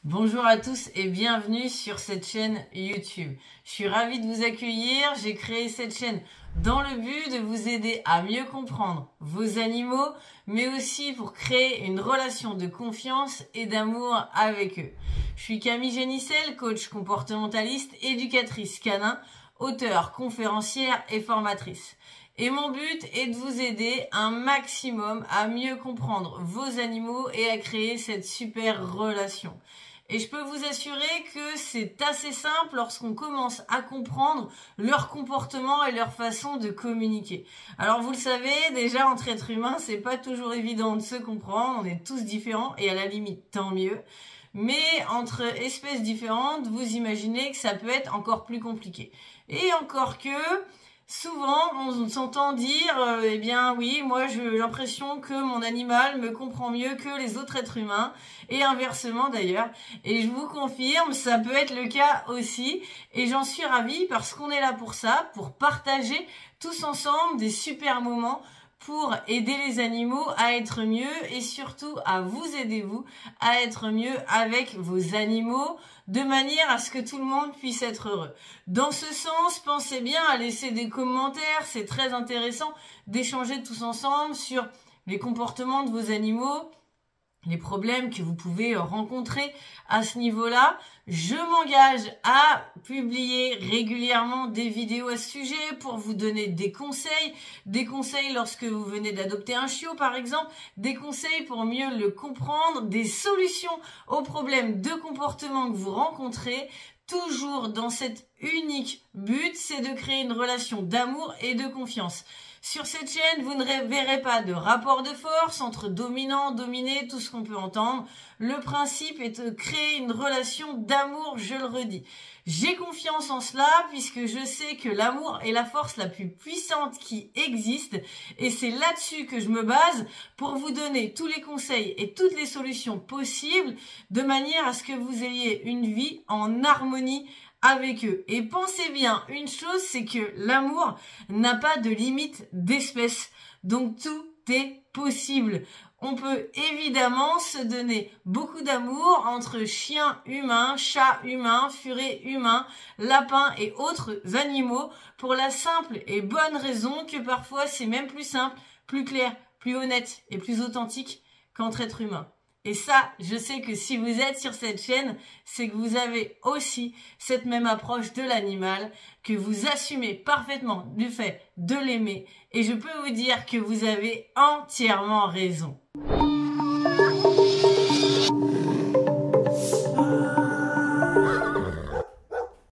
Bonjour à tous et bienvenue sur cette chaîne YouTube. Je suis ravie de vous accueillir. J'ai créé cette chaîne dans le but de vous aider à mieux comprendre vos animaux, mais aussi pour créer une relation de confiance et d'amour avec eux. Je suis Camille Génissel, coach comportementaliste, éducatrice canin, auteure, conférencière et formatrice. Et mon but est de vous aider un maximum à mieux comprendre vos animaux et à créer cette super relation. Et je peux vous assurer que c'est assez simple lorsqu'on commence à comprendre leur comportement et leur façon de communiquer. Alors vous le savez, déjà entre êtres humains, c'est pas toujours évident de se comprendre, on est tous différents et à la limite tant mieux. Mais entre espèces différentes, vous imaginez que ça peut être encore plus compliqué. Et encore que souvent, on s'entend dire, eh bien oui, moi j'ai l'impression que mon animal me comprend mieux que les autres êtres humains, et inversement d'ailleurs. Et je vous confirme, ça peut être le cas aussi, et j'en suis ravie parce qu'on est là pour ça, pour partager tous ensemble des super moments pour aider les animaux à être mieux et surtout à vous aider vous à être mieux avec vos animaux de manière à ce que tout le monde puisse être heureux. Dans ce sens, pensez bien à laisser des commentaires, c'est très intéressant d'échanger tous ensemble sur les comportements de vos animaux, les problèmes que vous pouvez rencontrer à ce niveau-là. Je m'engage à publier régulièrement des vidéos à ce sujet pour vous donner des conseils lorsque vous venez d'adopter un chiot par exemple, des conseils pour mieux le comprendre, des solutions aux problèmes de comportement que vous rencontrez, toujours dans cet unique but, c'est de créer une relation d'amour et de confiance. Sur cette chaîne, vous ne verrez pas de rapport de force entre dominant, dominé, tout ce qu'on peut entendre. Le principe est de créer une relation d'amour, je le redis. J'ai confiance en cela puisque je sais que l'amour est la force la plus puissante qui existe et c'est là-dessus que je me base pour vous donner tous les conseils et toutes les solutions possibles de manière à ce que vous ayez une vie en harmonie avec eux. Et pensez bien, une chose, c'est que l'amour n'a pas de limite d'espèce. Donc tout est possible. On peut évidemment se donner beaucoup d'amour entre chiens humains, chats humains, furets humains, lapins et autres animaux pour la simple et bonne raison que parfois c'est même plus simple, plus clair, plus honnête et plus authentique qu'entre êtres humains. Et ça, je sais que si vous êtes sur cette chaîne, c'est que vous avez aussi cette même approche de l'animal, que vous assumez parfaitement du fait de l'aimer. Et je peux vous dire que vous avez entièrement raison.